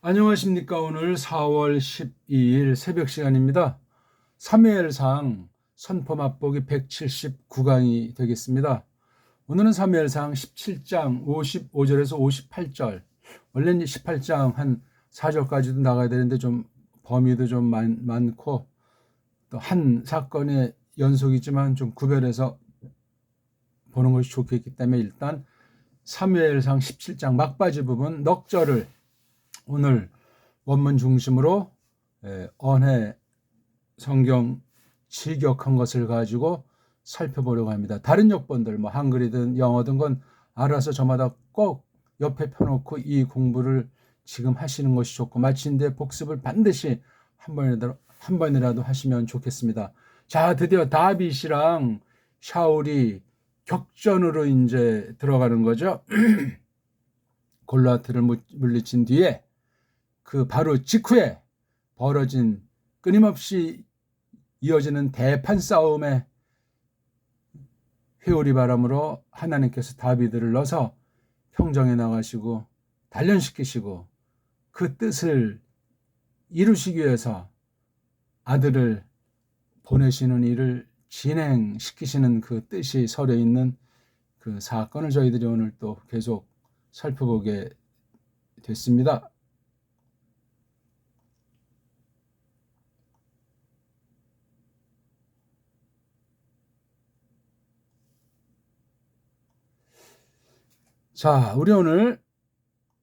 안녕하십니까. 오늘 4월 12일 새벽 시간입니다. 사무엘상 선포 맛보기 179강이 되겠습니다. 오늘은 사무엘상 17장 55절에서 58절, 원래는 18장 한 4절까지도 나가야 되는데 좀 범위도 좀 많고 또 한 사건의 연속이지만 좀 구별해서 보는 것이 좋겠기 때문에 일단 사무엘상 17장 막바지 부분 넉 절을 오늘 원문 중심으로 언해 성경 직역한 것을 가지고 살펴보려고 합니다. 다른 역본들 뭐 한글이든 영어든 건 알아서 저마다 꼭 옆에 펴놓고 이 공부를 지금 하시는 것이 좋고 마치는데 복습을 반드시 한 번이라도 하시면 좋겠습니다. 자, 드디어 다윗이랑 샤울이 격전으로 이제 들어가는 거죠. 골리앗을 물리친 뒤에 그 바로 직후에 벌어진 끊임없이 이어지는 대판 싸움에 회오리 바람으로 하나님께서 다윗을 넣어서 평정에 나가시고 단련시키시고 그 뜻을 이루시기 위해서 아들을 보내시는 일을 진행시키시는 그 뜻이 서려 있는 그 사건을 저희들이 오늘 또 계속 살펴보게 됐습니다. 자, 우리 오늘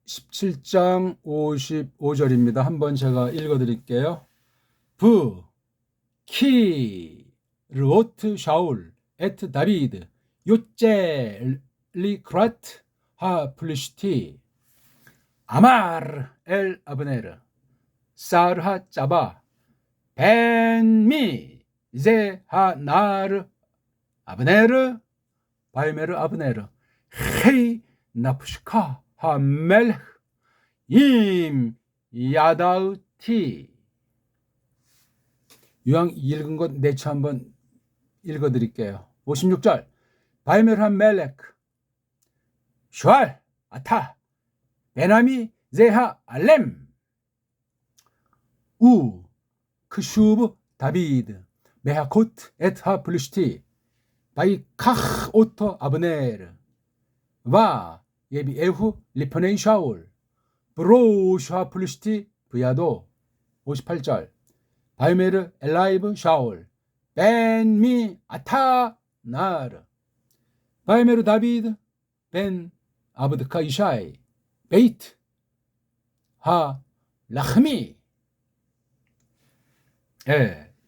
17장 55절입니다. 한번 제가 읽어드릴게요. 부, 키, 르오트 샤울, 에트 다비드, 요째 리크라트, 하 플리시티, 아마르 엘 아브네르, 사르하 짜바, 벤미, 제 하나르, 아브네르, 바이메르 아브네르, 헤이 나푸시카 하멜 임 야다우티. 유양 읽은 것 내차 한번 읽어드릴게요. 56절 바이메르 멜렉 슈알 아타 베나미 제하 알렘 우 크슈브 다비드 메하코트 에트하 플루시티 바이 카흐 오토 아브네르 와 예비 에후 리퍼네이 샤울 브로우 샤 플루시티 브야도. 58절 바이메르 엘라이브 샤울 벤미 아타 나르 바이메르 다비드 벤 아브드카 이샤이 베이트 하 라흐미.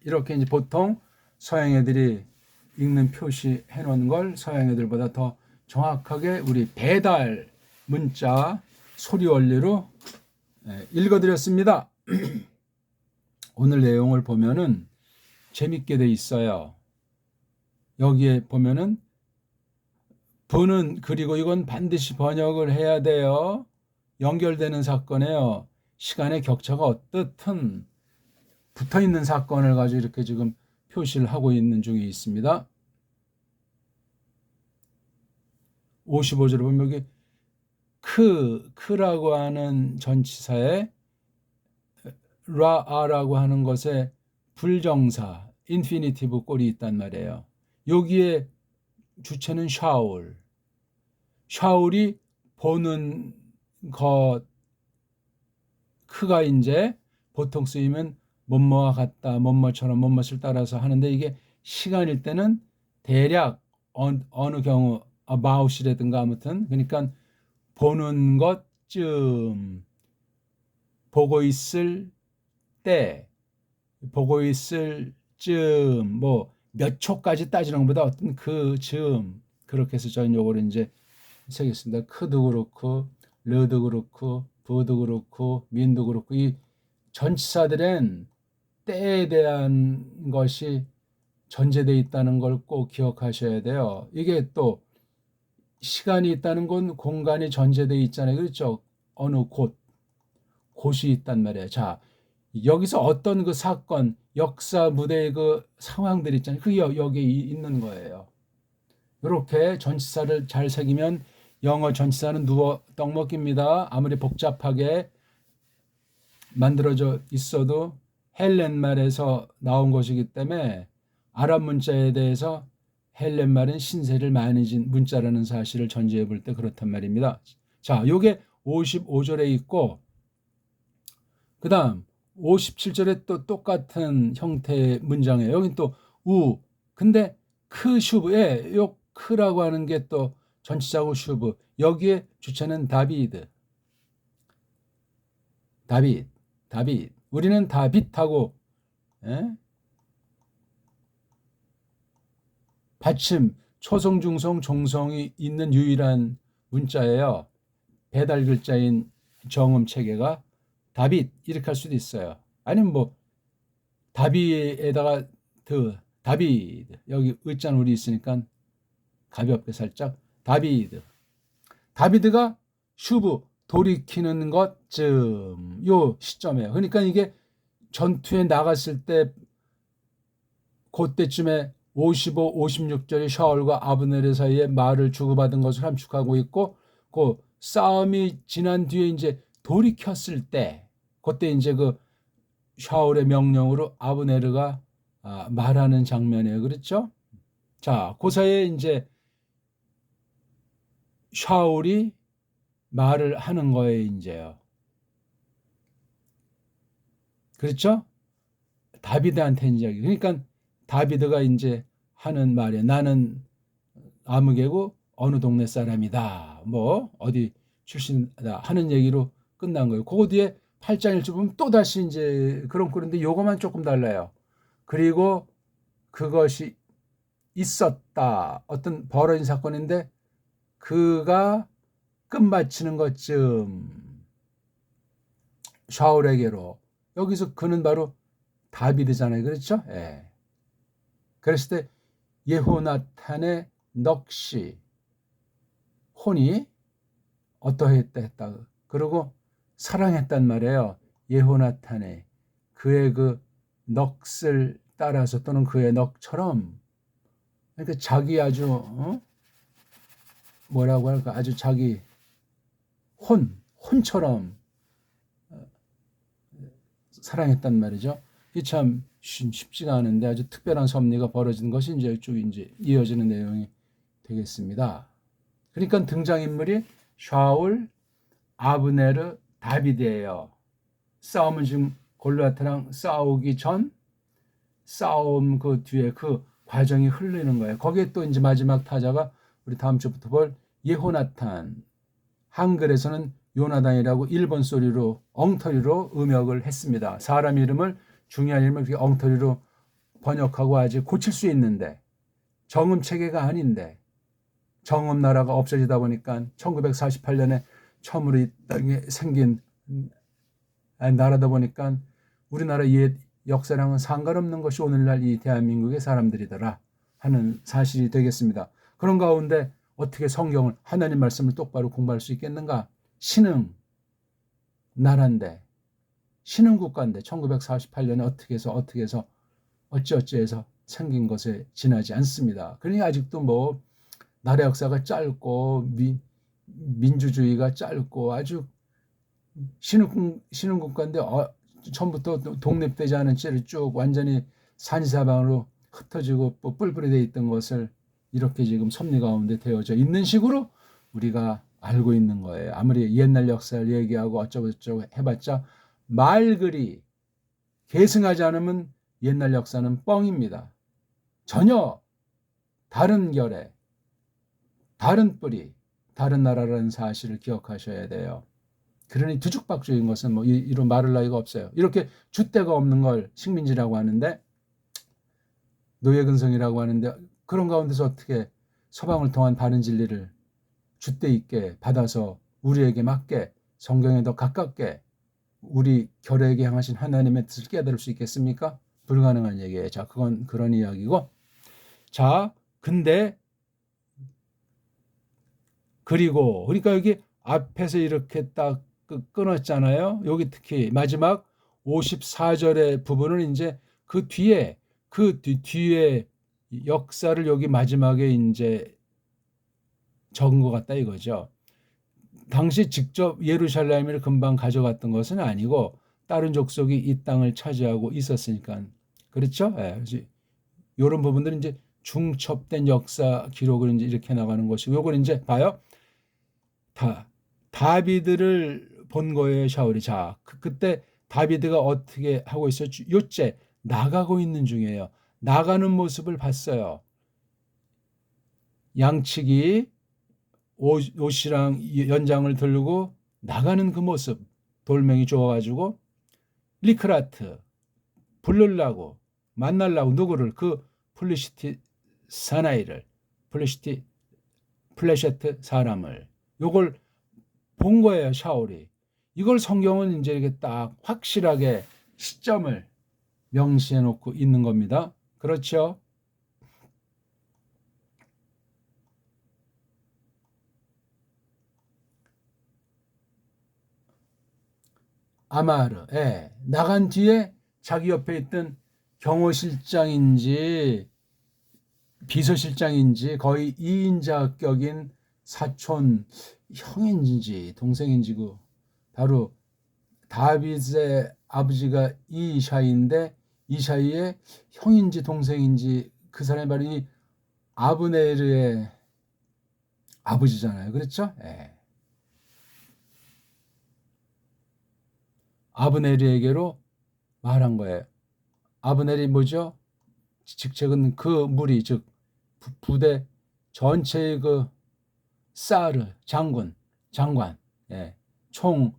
이렇게 이제 보통 서양 애들이 읽는 표시 해놓은 걸 서양 애들보다 더 정확하게 우리 배달 문자 소리 원리로 읽어드렸습니다. 오늘 내용을 보면은 재밌게 돼 있어요. 여기에 보면은 부는 그리고 이건 반드시 번역을 해야 돼요. 연결되는 사건이에요. 시간의 격차가 어떻든 붙어있는 사건을 가지고 이렇게 지금 표시를 하고 있는 중에 있습니다. 55절에 보면 여기 크라고 하는 전치사에 라아라고 하는 것에 불정사 인피니티브 꼴이 있단 말이에요. 여기에 주체는 샤울이 보는 것 크가 이제 보통 쓰이면 뭐뭐와 같다, 뭐뭐처럼 뭐뭐를 따라서 하는데 이게 시간일 때는 대략 어느 경우 about이라든가 아무튼 그러니까 보는 것쯤, 보고 있을 때, 보고 있을 쯤, 뭐 몇 초까지 따지는 것보다 어떤 그 쯤, 그렇게 해서 저는 요거를 이제 쓰겠습니다. 크도 그렇고 르도 그렇고 부도 그렇고 민도 그렇고 이 전치사들은 때에 대한 것이 전제되어 있다는 걸 꼭 기억하셔야 돼요. 이게 또 시간이 있다는 건 공간이 전제되어 있잖아요. 그렇죠? 어느 곳이 있단 말이에요. 자, 여기서 어떤 그 사건, 역사 무대의 그 상황들 있잖아요. 그게 여기에 있는 거예요. 이렇게 전치사를 잘 새기면 영어 전치사는 누워 떡 먹깁니다. 아무리 복잡하게 만들어져 있어도 헬렌 말에서 나온 것이기 때문에 아랍 문자에 대해서 헬렌 말은 신세를 많이 진 문자라는 사실을 전제해 볼 때 그렇단 말입니다. 자, 요게 55절에 있고 그다음 57절에 또 똑같은 형태의 문장이에요. 여기 또 우. 근데 크 슈브에 요 크라고 하는 게 또 전치사고 슈브. 여기에 주체는 다비드. 다빗. 우리는 다빗하고 예? 받침 초성, 중성, 종성이 있는 유일한 문자예요. 배달 글자인 정음 체계가 다빗 이렇게 할 수도 있어요. 아니면 뭐 다비에다가 다비드 여기 의자는 우리 있으니까 가볍게 살짝 다비드가 슈브 돌이키는 것쯤 요 시점이에요. 그러니까 이게 전투에 나갔을 때 그때쯤에 55, 56절에 샤울과 아브넬 사이에 말을 주고받은 것을 함축하고 있고 그 싸움이 지난 뒤에 이제 돌이켰을 때 그때 이제 그 샤울의 명령으로 아브네르가 말하는 장면이에요. 그렇죠? 자, 그 사이에 이제 샤울이 말을 하는 거예요, 이제요. 그렇죠? 다비드한테 이제 그러니까 다비드가 이제 하는 말이에요. 나는 아무개고 어느 동네 사람이다. 뭐 어디 출신이다 하는 얘기로 끝난 거예요. 그 뒤에 8장 1절 보면 또 다시 이제 그런 꼴인데 요거만 조금 달라요. 그리고 그것이 있었다. 어떤 벌어진 사건인데 그가 끝마치는 것쯤 샤울에게로 여기서 그는 바로 다비드잖아요. 그렇죠? 예. 그랬을 때 예호나탄의 넋이 혼이 어떠했다 했다. 그리고 사랑했단 말이에요. 예호나탄의 그의 그 넋을 따라서 또는 그의 넋처럼 그러니까 자기 아주 뭐라고 할까 아주 자기 혼처럼 사랑했단 말이죠. 이게 참 쉽지가 않은데 아주 특별한 섭리가 벌어지는 것이 이제 쭉 이제 이어지는 내용이 되겠습니다. 그러니까 등장인물이 샤울, 아브네르, 다비드예요. 싸움은 지금 골리앗이랑 싸우기 전 싸움 그 뒤에 그 과정이 흐르는 거예요. 거기에 또 이제 마지막 타자가 우리 다음 주부터 볼 예호나탄. 한글에서는 요나단이라고 일본 소리로 엉터리로 음역을 했습니다. 사람 이름을 중요한 이름을 그렇게 엉터리로 번역하고 아직 고칠 수 있는데 정음 체계가 아닌데 정음 나라가 없어지다 보니까 1948년에 처음으로 이 땅에 생긴 나라다 보니까 우리나라 옛 역사랑은 상관없는 것이 오늘날 이 대한민국의 사람들이더라 하는 사실이 되겠습니다. 그런 가운데 어떻게 성경을 하나님 말씀을 똑바로 공부할 수 있겠는가? 신흥 나라인데 신흥 국가인데 1948년에 어떻게 해서 어찌어찌해서 생긴 것에 지나지 않습니다. 그러니 아직도 뭐 나라 역사가 짧고 민주주의가 짧고 아주 신흥 국가인데 처음부터 독립되지 않은 채로 쭉 완전히 산지사방으로 흩어지고 뿔뿔이 돼 있던 것을 이렇게 지금 섭리 가운데 되어져 있는 식으로 우리가 알고 있는 거예요. 아무리 옛날 역사를 얘기하고 어쩌고저쩌고 해봤자 말글이 계승하지 않으면 옛날 역사는 뻥입니다. 전혀 다른 결의, 다른 뿌리, 다른 나라라는 사실을 기억하셔야 돼요. 그러니 뒤죽박죽인 것은 뭐 이런 말할 나위가 없어요. 이렇게 줏대가 없는 걸 식민지라고 하는데 노예근성이라고 하는데 그런 가운데서 어떻게 서방을 통한 바른 진리를 줏대 있게 받아서 우리에게 맞게 성경에 더 가깝게 우리 결에게 향하신 하나님의 뜻을 깨달을 수 있겠습니까? 불가능한 얘기예요. 자, 그건 그런 이야기고. 자, 근데 그러니까 여기 앞에서 이렇게 딱 끊었잖아요. 여기 특히 마지막 54절의 부분은 이제 그 뒤에 역사를 여기 마지막에 이제 적은 것 같다 이거죠. 당시 직접 예루살렘을 금방 가져갔던 것은 아니고 다른 족속이 이 땅을 차지하고 있었으니까. 그렇죠? 예. 그래서 이런 부분들은 이제 중첩된 역사 기록을 이제 이렇게 나가는 것이고, 요걸 이제 봐요. 다비드를 본 거예요, 샤울이. 자, 그때 다비드가 어떻게 하고 있었죠? 요째 나가고 있는 중이에요. 나가는 모습을 봤어요. 양치기 옷이랑 연장을 들고 나가는 그 모습, 돌멩이 주워가지고 리크라트 부르려고 만나려고 누구를, 그 플리시티 사나이를, 플래셰트 사람을, 요걸 본 거예요, 샤울이. 이걸 성경은 이제 이렇게 딱 확실하게 시점을 명시해 놓고 있는 겁니다. 그렇죠? 아마르, 예. 나간 뒤에 자기 옆에 있던 경호실장인지 비서실장인지 거의 2인자격인 사촌 형인지 동생인지, 그 바로 다윗의 아버지가 이샤이인데 이샤이의 형인지 동생인지 그 사람이 바로 이 아브네르의 아버지잖아요. 그렇죠? 예. 아브네르에게로 말한 거예요. 아브넬이 뭐죠? 직책은 그 무리, 즉 부대 전체의 그 사르 장관, 예. 총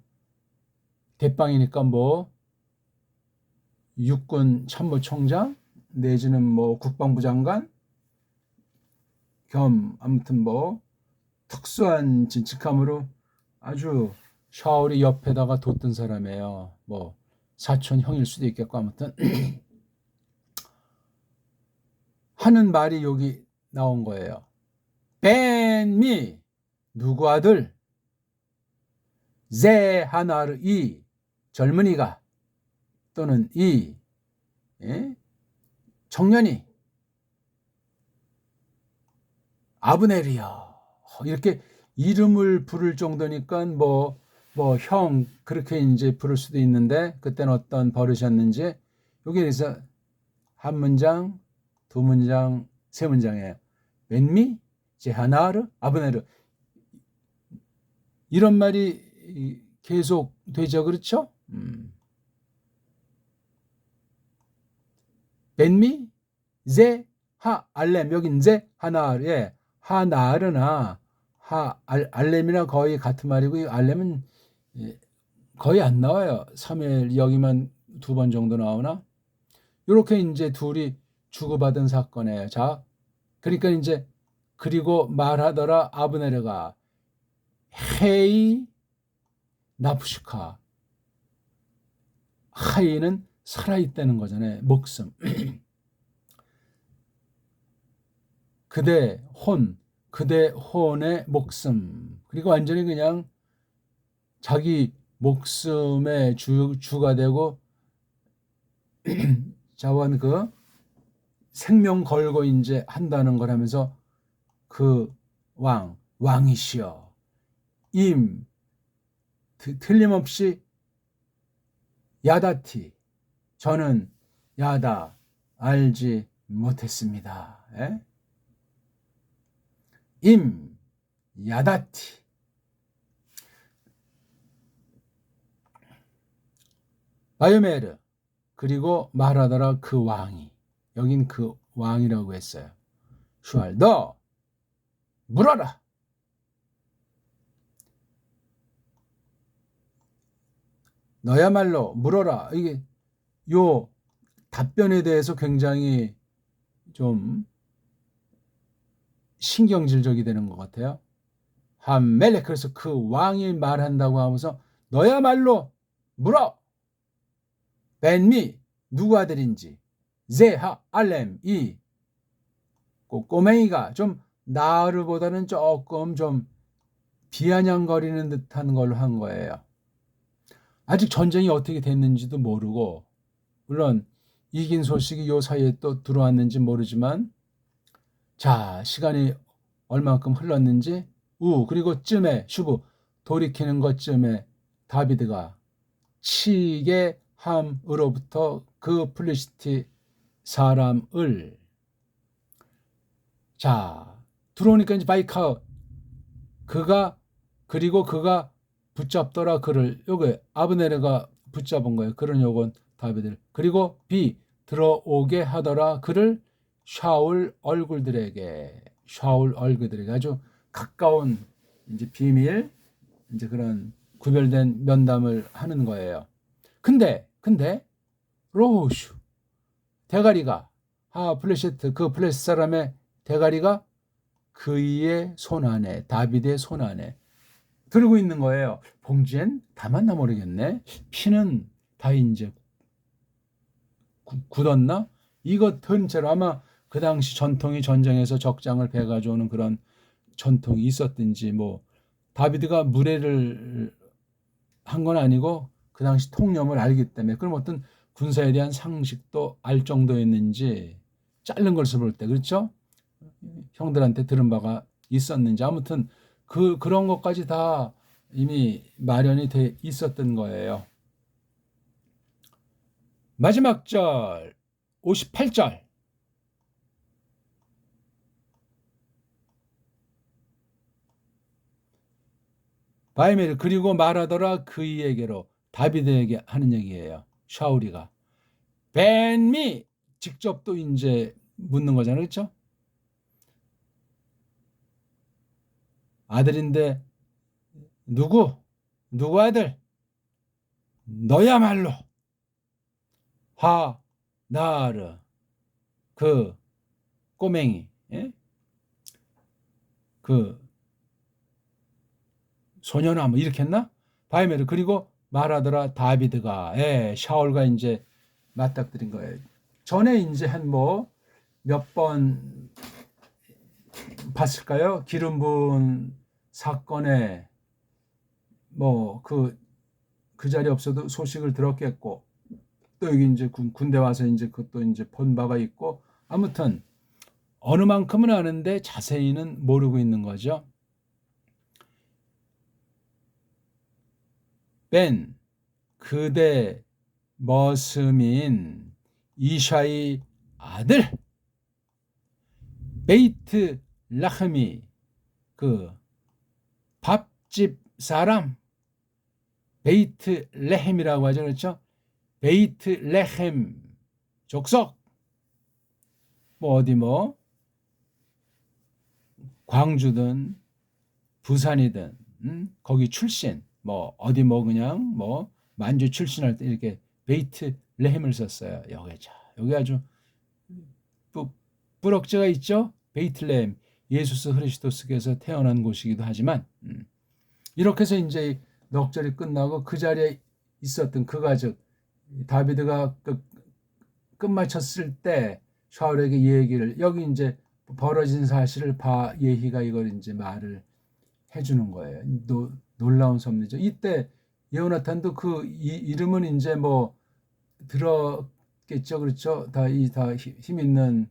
대빵이니까 뭐 육군 참모총장 내지는 뭐 국방부 장관 겸 아무튼 뭐 특수한 직함으로 아주 샤울이 옆에다가 뒀던 사람이에요. 뭐 사촌 형일 수도 있겠고, 아무튼 하는 말이 여기 나온 거예요. 벤미, 누구 아들? 제 하나르, 이 젊은이가 또는 이 청년이 아브넬이야. 이렇게 이름을 부를 정도니까 뭐 형 그렇게 이제 부를 수도 있는데, 그때는 어떤 버릇이었는지 여기에서 한 문장, 두 문장, 세 문장이에요. 웬미, 제하나르, 아브네르, 이런 말이 계속 되죠. 그렇죠? 웬미, 제, 하, 알렘, 여긴 제, 하나르, 예. 하나르나 알렘이나 거의 같은 말이고, 알렘은 거의 안 나와요. 3일 여기만 2번 정도 나오나? 이렇게 이제 둘이 주고받은 사건이에요. 자, 그러니까 이제 그리고 말하더라 아브네르가 헤이 나프시카, 하이는 살아있다는 거잖아요. 목숨. 그대 혼의 목숨. 그리고 완전히 그냥 자기 목숨의 주가 되고 자원 그 생명 걸고 이제 한다는 걸 하면서 그 왕이시여, 틀림없이 야다티, 저는 야다 알지 못했습니다. 에? 야다티, 바요메르, 그리고 말하더라 그 왕이, 여긴 그 왕이라고 했어요. 슈알, 너 물어라. 너야말로 물어라. 이게 요 답변에 대해서 굉장히 좀 신경질적이 되는 것 같아요. 함멜렉, 그래서 그 왕이 말한다고 하면서 너야말로 물어. 벤미, 누구 아들인지. 제하 알렘, 이 꼬맹이가 좀 나르보다는 조금 좀 비아냥거리는 듯한 걸로 한 거예요. 아직 전쟁이 어떻게 됐는지도 모르고, 물론 이긴 소식이 요 사이에 또 들어왔는지 모르지만, 자, 시간이 얼만큼 흘렀는지, 그리고 쯤에 슈브 돌이키는 것쯤에 다비드가 치게 함으로부터 그 플리시티 사람을 자 들어오니까 이제 바이카 그리고 그가 붙잡더라 그를 요게 아브네르가 붙잡은 거예요. 그런 요건 다비들 그리고 B 들어오게 하더라 그를 샤울 얼굴들에게 아주 가까운 이제 비밀 이제 그런 구별된 면담을 하는 거예요. 근데 로우슈 대가리가 플레시트 그 플레시 사람의 대가리가 그의 손 안에 다비드의 손 안에 들고 있는 거예요. 봉지엔 담았나 모르겠네. 피는 다 이제 굳었나? 이거 든 채로 아마 그 당시 전통이 전쟁에서 적장을 베 가져오는 그런 전통이 있었든지 뭐 다비드가 무례를 한 건 아니고 그 당시 통념을 알기 때문에 그럼 어떤 군사에 대한 상식도 알 정도였는지 자른 것을 볼 때 그렇죠? 형들한테 들은 바가 있었는지 아무튼 그런 것까지 다 이미 마련이 돼 있었던 거예요. 마지막 절 58절 바이멜 그리고 말하더라 그이에게로 다비드에게 하는 얘기예요. 샤울이가 벤미 직접 또 이제 묻는 거잖아요. 그렇죠? 아들인데 누구 아들? 너야말로 나르 그 꼬맹이 예? 그 소년아 뭐 이렇게 했나? 바이메르 그리고 말하더라 다비드가 샤울과 이제 맞닥뜨린 거예요. 전에 이제 한 뭐 몇 번 봤을까요? 기름 부은 사건에 뭐 그 자리에 없어도 소식을 들었겠고 또 여기 이제 군대 와서 이제 그것도 이제 본 바가 있고 아무튼 어느 만큼은 아는데 자세히는 모르고 있는 거죠. 벤 그대 머슴인 이샤의 아들 베이트 라흐미 그 밥집 사람 베이트 레헴이라고 하죠. 그렇죠? 베이트 레헴 족속 뭐 어디 뭐 광주든 부산이든 거기 출신 뭐 어디 뭐 그냥 뭐 만주 출신할 때 이렇게 베이트 레헴을 썼어요. 여기 아주 뿌럭지가 있죠. 베이틀레헴 예수스 그리스도스께서 태어난 곳이기도 하지만 이렇게 해서 이제 넉절이 끝나고 그 자리에 있었던 그 가족 다비드가 끝마쳤을 때 샤울에게 이 얘기를 여기 이제 벌어진 사실을 예히가 이걸 이제 말을 해주는 거예요. 놀라운 섭리죠. 이때 예호나탄도 그 이름은 이제 뭐 들었겠죠. 그렇죠. 다 힘 있는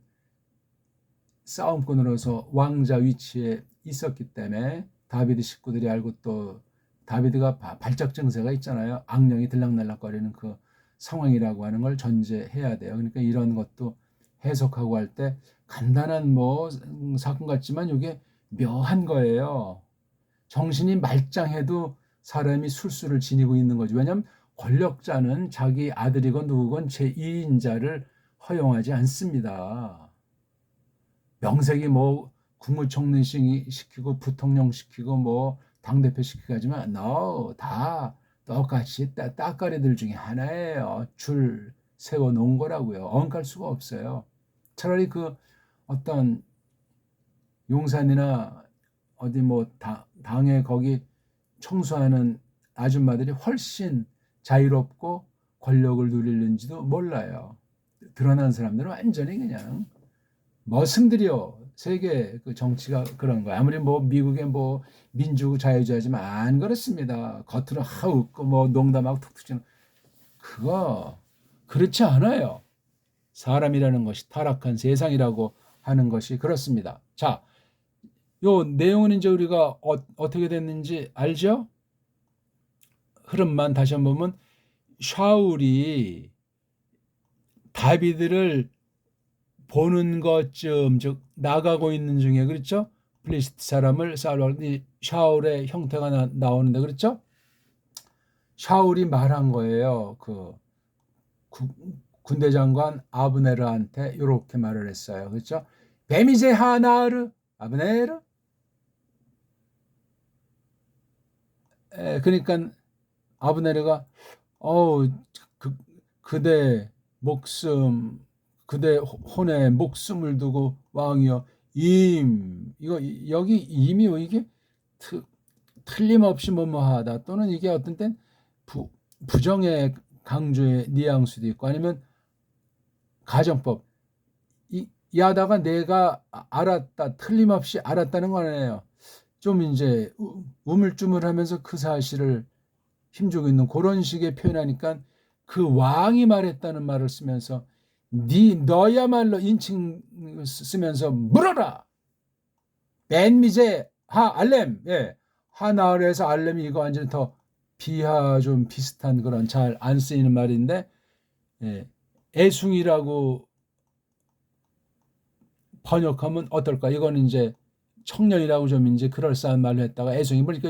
싸움꾼으로서 왕자 위치에 있었기 때문에 다비드 식구들이 알고 또 다비드가 발작 증세가 있잖아요. 악령이 들락날락거리는 그 상황이라고 하는 걸 전제해야 돼요. 그러니까 이런 것도 해석하고 할 때 간단한 뭐 사건 같지만 이게 묘한 거예요. 정신이 말짱해도 사람이 술수를 지니고 있는 거죠. 왜냐하면 권력자는 자기 아들이건 누구건 제2인자를 허용하지 않습니다. 명색이 뭐 국무총리 시키고 부통령 시키고 뭐 당대표 시키고 하지만 다 똑같이 따까리들 중에 하나예요. 줄 세워놓은 거라고요. 엉갈 수가 없어요. 차라리 그 어떤 용산이나 어디 뭐 당에 거기 청소하는 아줌마들이 훨씬 자유롭고 권력을 누리는지도 몰라요. 드러난 사람들은 완전히 그냥 머슴들이요. 세계 그 정치가 그런 거야. 아무리 뭐 미국의 뭐 민주 자유주의지만 안 그렇습니다. 겉으로 웃고 뭐 농담하고 툭툭 치는 그거 그렇지 않아요. 사람이라는 것이 타락한 세상이라고 하는 것이 그렇습니다. 자, 요 내용은 이제 우리가 어떻게 됐는지 알죠? 흐름만 다시 한번 보면 샤울이 다비드를 보는 것쯤, 즉 나가고 있는 중에, 그렇죠? 플리스티 사람을 싸우려고 하는데 샤울의 형태가 나오는데, 그렇죠? 샤울이 말한 거예요. 그 군대 장관 아브네르한테 이렇게 말을 했어요. 그렇죠? 베미제 하나르 아브네르. 그러니까 아브네르가 어우, 그, 그대 목숨, 그대 혼에 목숨을 두고 왕이여, 이거 여기 임이요, 이게 틀림없이 뭐뭐하다, 또는 이게 어떤 땐 부정의 강조의 뉘앙스도 있고, 아니면 가정법, 야다가 내가 알았다, 틀림없이 알았다는 거네요. 좀 이제 우물쭈물하면서 그 사실을 힘주고 있는 그런 식의 표현하니까, 그 왕이 말했다는 말을 쓰면서 너야말로 인칭 쓰면서 물어라. 벤미제 하 알렘. 예. 하나을에서 알렘이 이거 완전히 더 비하 좀 비슷한 그런 잘 안 쓰이는 말인데, 예. 애숭이라고 번역하면 어떨까? 이거는 이제 청년이라고 좀 이제 그럴싸한 말로 했다가 애숭이, 그러니까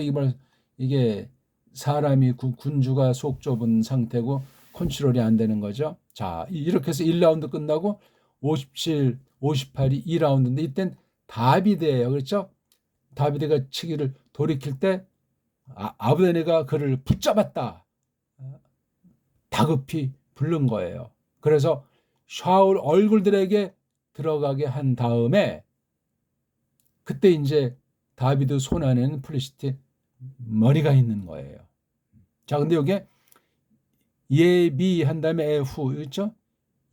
이게 사람이 군주가 속 좁은 상태고 컨트롤이 안 되는 거죠. 자, 이렇게 해서 1라운드 끝나고 57, 58이 2라운드인데 이땐 다비드예요. 그렇죠? 다비드가 치기를 돌이킬 때 아브네르가 그를 붙잡았다. 다급히 부른 거예요. 그래서 샤울 얼굴들에게 들어가게 한 다음에 그때 이제 다비드 손 안에는 플리시티 머리가 있는 거예요. 자, 근데 여기에 예비한 다음에 후, 그렇죠?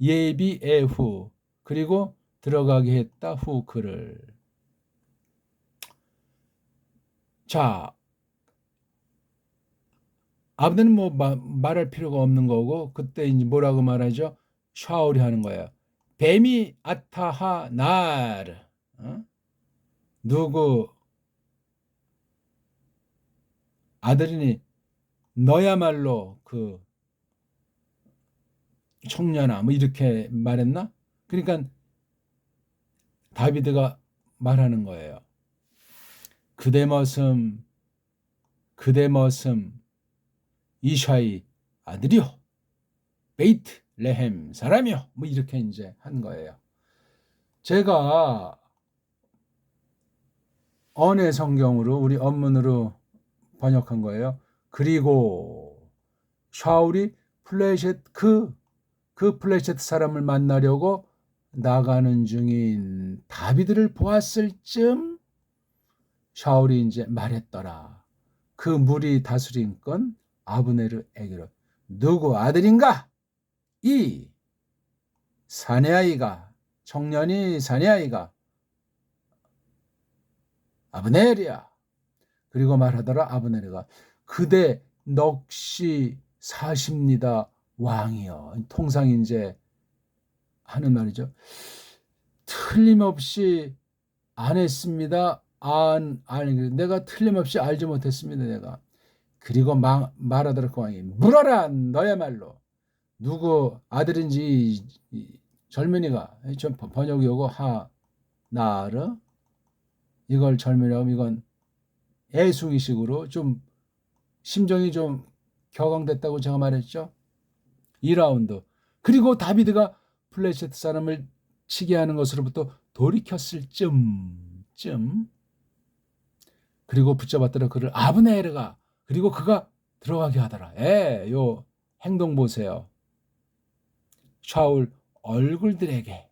예비 후, 그리고 들어가게 했다 후 그를. 자, 아브네는 뭐 말할 필요가 없는 거고, 그때 이제 뭐라고 말하죠? 샤울이 하는 거예요. 뱀이 아타하 나르. 누구 아들이니 너야말로 그 청년아, 뭐 이렇게 말했나? 그러니까 다비드가 말하는 거예요. 그대 머슴 이샤이 아들이요, 베이트 레헴 사람이요, 뭐 이렇게 이제 한 거예요. 제가 언의 성경으로 우리 언문으로 번역한 거예요. 그리고 샤울이 그 플레셋 사람을 만나려고 나가는 중인 다비드를 보았을 쯤 샤울이 이제 말했더라. 그 무리 다스린 건 아브네르에게로 누구 아들인가? 이 사내아이가, 청년이 사내아이가 아브네르야. 그리고 말하더라. 아브네르가 그대 넋이 사십니다 왕이여. 통상 이제 하는 말이죠. 틀림없이 안 했습니다. 내가 틀림없이 알지 못했습니다. 내가. 그리고 말하더라. 그 왕이 물어라. 너야말로 누구 아들인지. 젊은이가 좀 번역이 오고 나르, 이걸 젊은이라고, 이건 애숭이식으로 좀 심정이 좀 격앙됐다고 제가 말했죠. 2라운드. 그리고 다비드가 플레셋 사람을 치게 하는 것으로부터 돌이켰을 쯤 그리고 붙잡았더라. 그를 아브네르가. 그리고 그가 들어가게 하더라. 요 행동 보세요. 샤울 얼굴들에게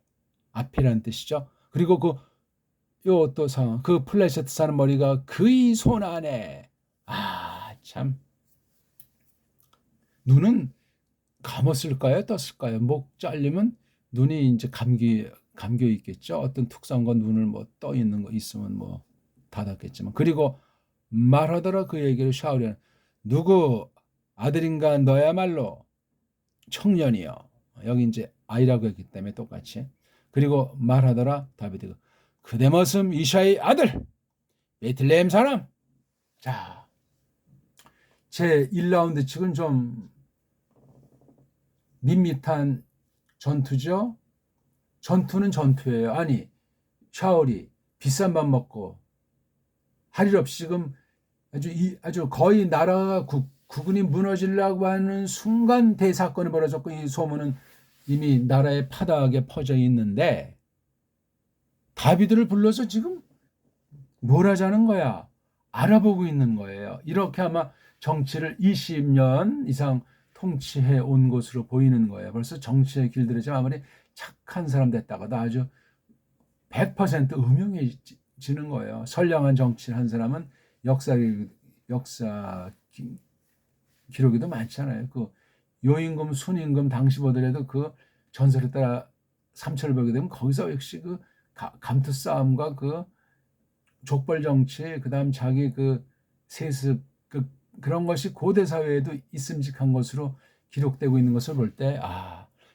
앞이라는 뜻이죠. 그리고 요 또 상황, 그 플레셋 사람 머리가 그의 손 안에. 참, 눈은 감았을까요? 떴을까요? 목 잘리면 눈이 이제 감겨 있겠죠. 어떤 특수한 건 눈을 뭐 떠 있는 거 있으면 뭐 닫았겠지만. 그리고 말하더라. 그 얘기를 샤울이 누구 아들인가? 너야말로 청년이여. 여기 이제 아이라고 했기 때문에 똑같이. 그리고 말하더라. 다비드가 그대 머슴 이샤의 아들 베틀레헴 사람. 자, 제 1라운드 측은 좀 밋밋한 전투죠. 전투는 전투예요. 아니, 샤울이 비싼 밥 먹고 할 일 없이 지금 아주 거의 나라가 국군이 무너지려고 하는 순간 대사건이 벌어졌고, 이 소문은 이미 나라에 파다하게 퍼져 있는데 다비드를 불러서 지금 뭘 하자는 거야? 알아보고 있는 거예요. 이렇게 아마 정치를 20년 이상 통치해 온 것으로 보이는 거예요. 벌써 정치의 길들이지 아무리 착한 사람 됐다가도 아주 100% 음흉해지는 거예요. 선량한 정치를 한 사람은 역사 기록에도 많잖아요. 그 요임금, 순임금 당시 보더라도 그 전설에 따라 삼철을 벌게 되면 거기서 역시 그 감투 싸움과 그 족벌 정치, 그다음 자기 그 세습, 그런 것이 고대 사회에도 있음직한 것으로 기록되고 있는 것을 볼 때,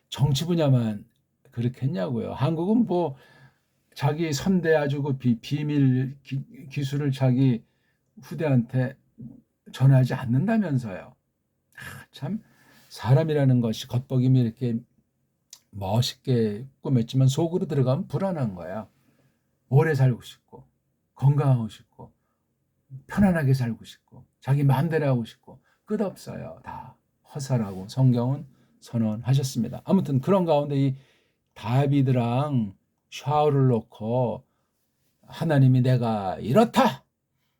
정치 분야만 그렇겠냐고요. 한국은 뭐 자기 선대 아주 그 비밀 기술을 자기 후대한테 전하지 않는다면서요. 참 사람이라는 것이 겉보기면 이렇게 멋있게 꾸몄지만 속으로 들어가면 불안한 거야. 오래 살고 싶고 건강하고 싶고 편안하게 살고 싶고 자기 마음대로 하고 싶고 끝없어요. 다 허사라고 성경은 선언하셨습니다. 아무튼 그런 가운데 이 다비드랑 샤울을 놓고 하나님이 내가 이렇다,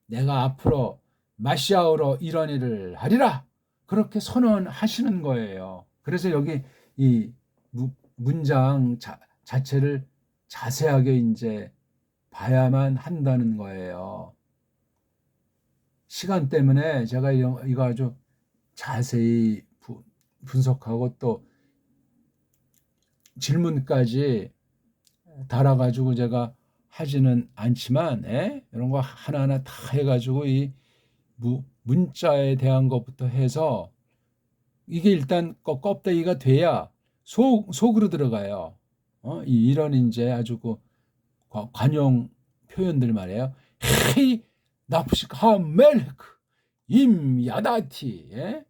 내가 앞으로 마시아우로 이런 일을 하리라, 그렇게 선언하시는 거예요. 그래서 여기 이 문장 자체를 자세하게 이제 봐야만 한다는 거예요. 시간 때문에 제가 이거 아주 자세히 분석하고 또 질문까지 달아가지고 제가 하지는 않지만, 이런 거 하나하나 다 해가지고 이 문자에 대한 것부터 해서 이게 일단 껍데기가 돼야 속으로 들어가요. 이런 이제 아주 그 관용 표현들 말이에요. 헤이 나프식 하멜크 임야다티.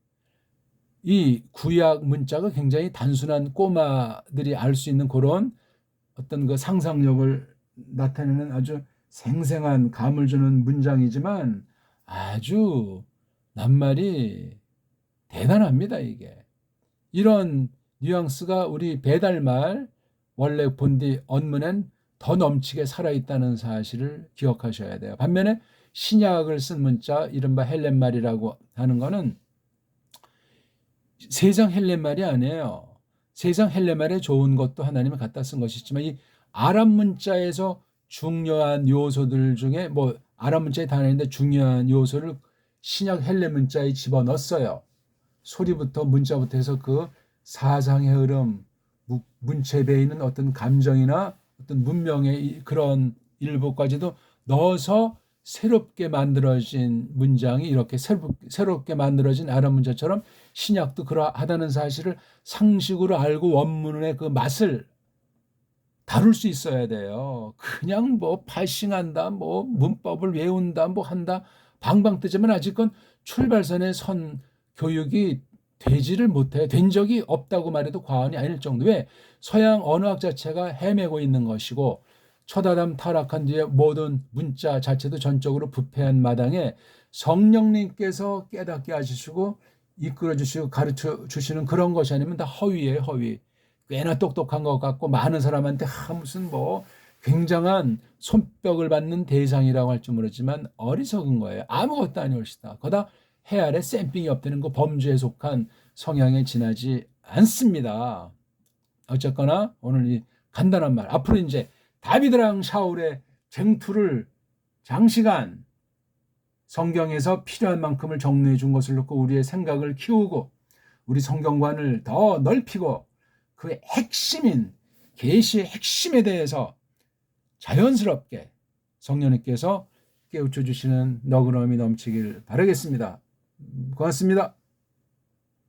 이 구약 문자가 굉장히 단순한 꼬마들이 알 수 있는 그런 어떤 그 상상력을 나타내는 아주 생생한 감을 주는 문장이지만 아주 낱말이 대단합니다. 이게 이런 뉘앙스가 우리 배달말 원래 본디 언문엔 더 넘치게 살아있다는 사실을 기억하셔야 돼요. 반면에 신약을 쓴 문자, 이른바 헬렌말이라고 하는 거는 세상 헬렌말이 아니에요. 세상 헬렌말에 좋은 것도 하나님이 갖다 쓴 것이지만 이 아람 문자에서 중요한 요소들 중에 뭐 아람 문자의 단어인데 중요한 요소를 신약 헬렌 문자에 집어넣었어요. 소리부터 문자부터 해서 그 사상의 흐름, 문체에 있는 어떤 감정이나 어떤 문명의 그런 일부까지도 넣어서 새롭게 만들어진 문장이 이렇게 새롭게 만들어진 아람 문자처럼 신약도 그러하다는 사실을 상식으로 알고 원문의 그 맛을 다룰 수 있어야 돼요. 그냥 뭐 발싱한다, 뭐 문법을 외운다, 뭐 한다 방방 뜨지만 아직은 출발선에 선 교육이 되지를 못해, 된 적이 없다고 말해도 과언이 아닐 정도. 왜? 서양 언어학 자체가 헤매고 있는 것이고 첫 아담 타락한 뒤에 모든 문자 자체도 전적으로 부패한 마당에 성령님께서 깨닫게 하시고 이끌어 주시고 가르쳐 주시는 그런 것이 아니면 다 허위예요. 허위. 꽤나 똑똑한 것 같고 많은 사람한테 무슨 뭐 굉장한 손뼉을 받는 대상이라고 할지 모르지만 어리석은 거예요. 아무것도 아니올시다. 거다 해 아래 쌤빙이 없다는 거 범죄에 속한 성향에 지나지 않습니다. 어쨌거나 오늘 이 간단한 말, 앞으로 이제 다비드랑 샤울의 쟁투를 장시간 성경에서 필요한 만큼을 정리해 준 것을 놓고 우리의 생각을 키우고 우리 성경관을 더 넓히고 그 핵심인 계시의 핵심에 대해서 자연스럽게 성령님께서 깨우쳐 주시는 너그러움이 넘치길 바라겠습니다. 고맙습니다.